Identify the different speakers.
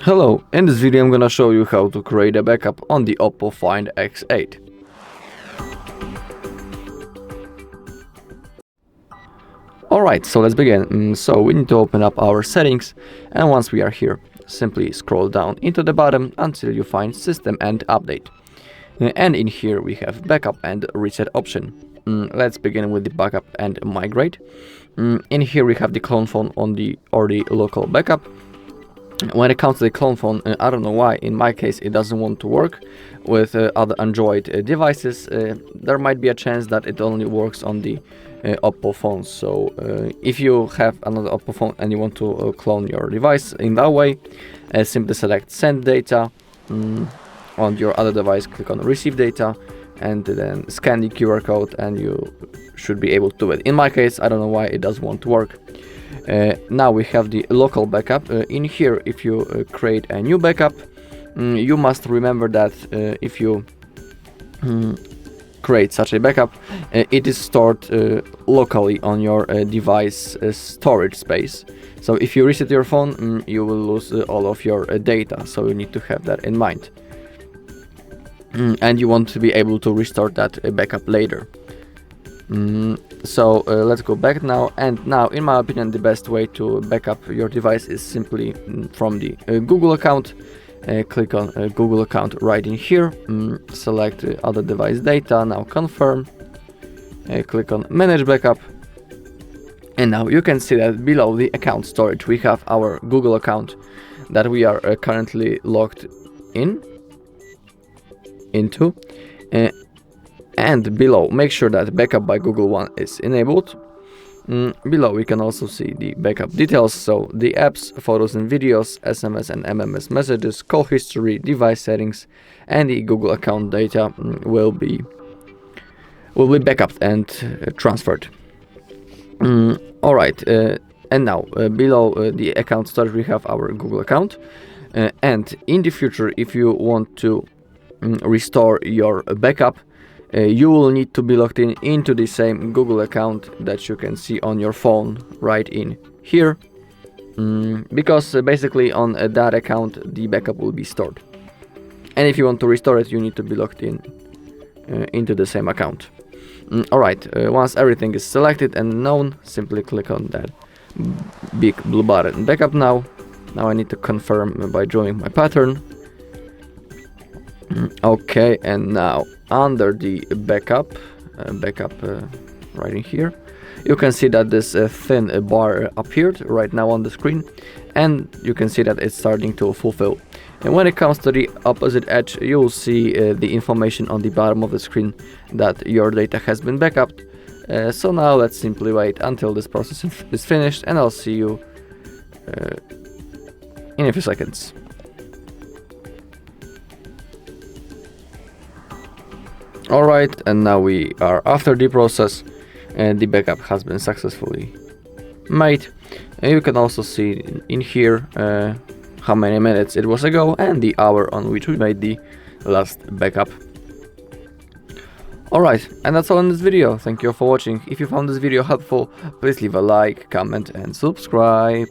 Speaker 1: Hello, in this video I'm gonna show you how to create a backup on the OPPO Find X8. Alright, so let's begin. So we need to open up our settings, and once we are here, simply scroll down into the bottom until you find System and Update. And in here we have Backup and Reset option. Let's begin with the Backup and Migrate. In here we have the clone phone on the local backup. When it comes to the clone phone, I don't know why, in my case it doesn't want to work with other Android devices. There might be a chance that it only works on the OPPO phones. So if you have another OPPO phone and you want to clone your device in that way, simply select Send Data. On your other device, click on Receive Data and then scan the QR code and you should be able to do it. In my case, I don't know why it doesn't want to work. Now we have the local backup. In here, if you create a new backup, you must remember that if you create such a backup, it is stored locally on your device storage space. So if you reset your phone, you will lose all of your data, so you need to have that in mind. And you want to be able to restore that backup later. So let's go back now, and now in my opinion the best way to backup your device is simply from the Google account. Click on Google account right in here, select other device data, now confirm, click on manage backup, and now you can see that below the account storage we have our Google account that we are currently logged into. And below, make sure that backup by Google One is enabled. Below we can also see the backup details, so the apps, photos and videos, SMS and MMS messages, call history, device settings, and the Google account data will be backed and transferred. Alright, and now below the account storage we have our Google account, and in the future if you want to restore your backup, you will need to be logged into the same Google account that you can see on your phone right in here, because basically on that account the backup will be stored, and if you want to restore it you need to be logged into the same account. Alright, once everything is selected and known, simply click on that big blue button backup now. Now I need to confirm by drawing my pattern. Okay, and now under the backup right in here, you can see that this thin bar appeared right now on the screen, and you can see that it's starting to fulfill. And when it comes to the opposite edge, you will see the information on the bottom of the screen that your data has been backed. So now let's simply wait until this process is finished, and I'll see you in a few seconds. Alright, and now we are after the process, and the backup has been successfully made. And you can also see in here how many minutes it was ago and the hour on which we made the last backup. Alright, and that's all in this video. Thank you for watching. If you found this video helpful, please leave a like, comment and subscribe.